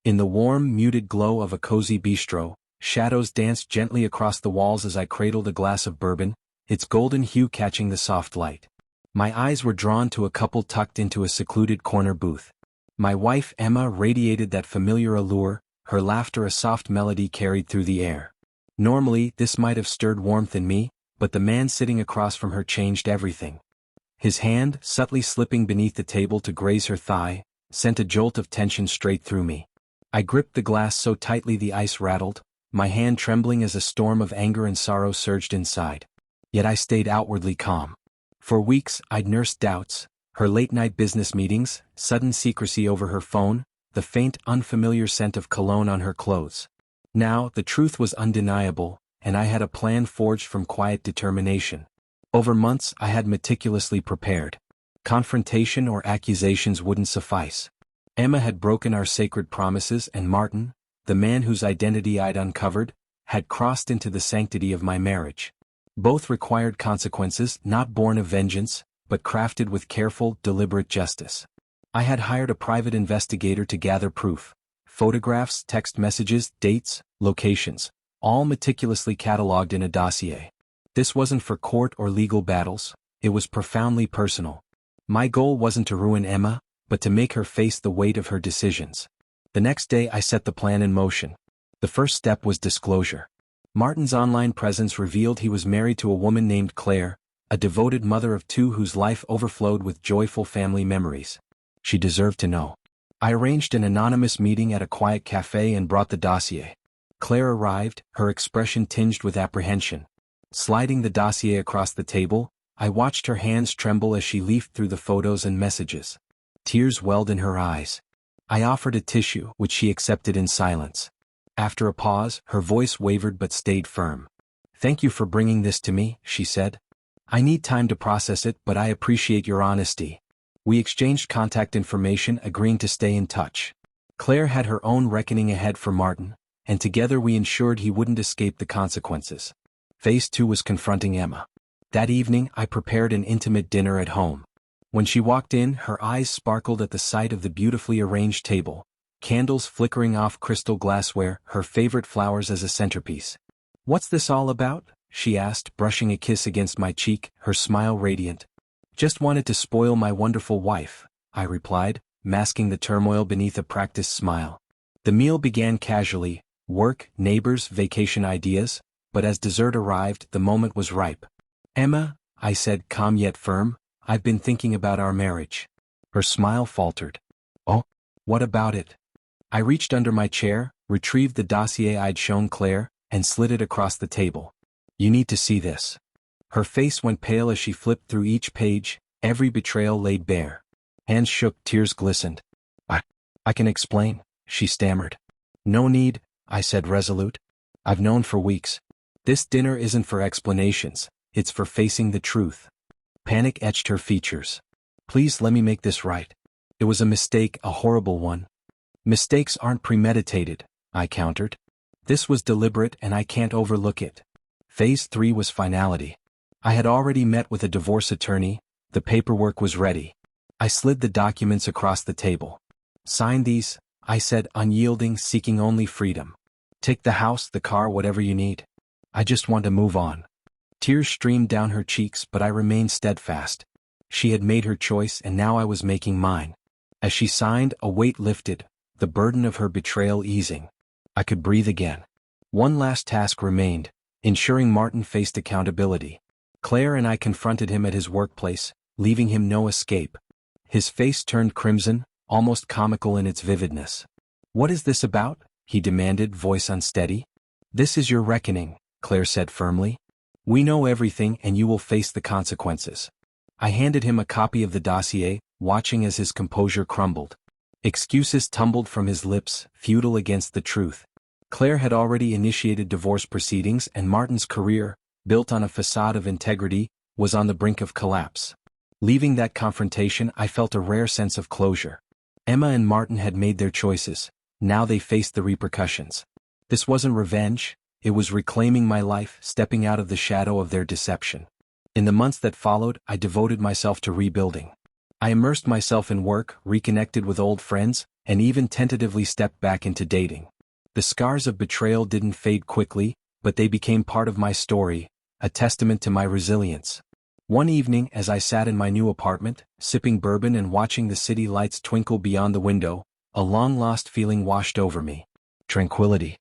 In the warm, muted glow of a cozy bistro, shadows danced gently across the walls as I cradled a glass of bourbon, its golden hue catching the soft light. My eyes were drawn to a couple tucked into a secluded corner booth. My wife Emma radiated that familiar allure, her laughter a soft melody carried through the air. Normally, this might have stirred warmth in me, but the man sitting across from her changed everything. His hand, subtly slipping beneath the table to graze her thigh, sent a jolt of tension straight through me. I gripped the glass so tightly the ice rattled, my hand trembling as a storm of anger and sorrow surged inside. Yet I stayed outwardly calm. For weeks, I'd nursed doubts, her late-night business meetings, sudden secrecy over her phone, the faint, unfamiliar scent of cologne on her clothes. Now, the truth was undeniable, and I had a plan forged from quiet determination. Over months, I had meticulously prepared. Confrontation or accusations wouldn't suffice. Emma had broken our sacred promises, and Martin, the man whose identity I'd uncovered, had crossed into the sanctity of my marriage. Both required consequences not born of vengeance, but crafted with careful, deliberate justice. I had hired a private investigator to gather proof. Photographs, text messages, dates, locations, all meticulously catalogued in a dossier. This wasn't for court or legal battles, it was profoundly personal. My goal wasn't to ruin Emma, but to make her face the weight of her decisions. The next day I set the plan in motion. The first step was disclosure. Martin's online presence revealed he was married to a woman named Claire, a devoted mother of two whose life overflowed with joyful family memories. She deserved to know. I arranged an anonymous meeting at a quiet cafe and brought the dossier. Claire arrived, her expression tinged with apprehension. Sliding the dossier across the table, I watched her hands tremble as she leafed through the photos and messages. Tears welled in her eyes. I offered a tissue, which she accepted in silence. After a pause, her voice wavered but stayed firm. "Thank you for bringing this to me," she said. "I need time to process it, but I appreciate your honesty." We exchanged contact information, agreeing to stay in touch. Claire had her own reckoning ahead for Martin, and together we ensured he wouldn't escape the consequences. Phase 2 was confronting Emma. That evening, I prepared an intimate dinner at home. When she walked in, her eyes sparkled at the sight of the beautifully arranged table, candles flickering off crystal glassware, her favorite flowers as a centerpiece. "What's this all about?" she asked, brushing a kiss against my cheek, her smile radiant. "Just wanted to spoil my wonderful wife," I replied, masking the turmoil beneath a practiced smile. The meal began casually, work, neighbors, vacation ideas, but as dessert arrived, the moment was ripe. "Emma," I said, calm yet firm, "I've been thinking about our marriage." Her smile faltered. "Oh, what about it?" I reached under my chair, retrieved the dossier I'd shown Claire, and slid it across the table. "You need to see this." Her face went pale as she flipped through each page, every betrayal laid bare. Hands shook, tears glistened. I can explain," she stammered. "No need," I said resolute. "I've known for weeks. This dinner isn't for explanations, it's for facing the truth." Panic etched her features. "Please let me make this right. It was a mistake, a horrible one." "Mistakes aren't premeditated," I countered. "This was deliberate and I can't overlook it." Phase 3 was finality. I had already met with a divorce attorney, the paperwork was ready. I slid the documents across the table. "Sign these," I said, unyielding, seeking only freedom. "Take the house, the car, whatever you need. I just want to move on." Tears streamed down her cheeks, but I remained steadfast. She had made her choice and now I was making mine. As she signed, a weight lifted, the burden of her betrayal easing. I could breathe again. One last task remained, ensuring Martin faced accountability. Claire and I confronted him at his workplace, leaving him no escape. His face turned crimson, almost comical in its vividness. "What is this about?" he demanded, voice unsteady. "This is your reckoning," Claire said firmly. "We know everything and you will face the consequences." I handed him a copy of the dossier, watching as his composure crumbled. Excuses tumbled from his lips, futile against the truth. Claire had already initiated divorce proceedings and Martin's career, built on a facade of integrity, was on the brink of collapse. Leaving that confrontation, I felt a rare sense of closure. Emma and Martin had made their choices, now they faced the repercussions. This wasn't revenge, it was reclaiming my life, stepping out of the shadow of their deception. In the months that followed, I devoted myself to rebuilding. I immersed myself in work, reconnected with old friends, and even tentatively stepped back into dating. The scars of betrayal didn't fade quickly, but they became part of my story, a testament to my resilience. One evening as I sat in my new apartment, sipping bourbon and watching the city lights twinkle beyond the window, a long-lost feeling washed over me. Tranquility.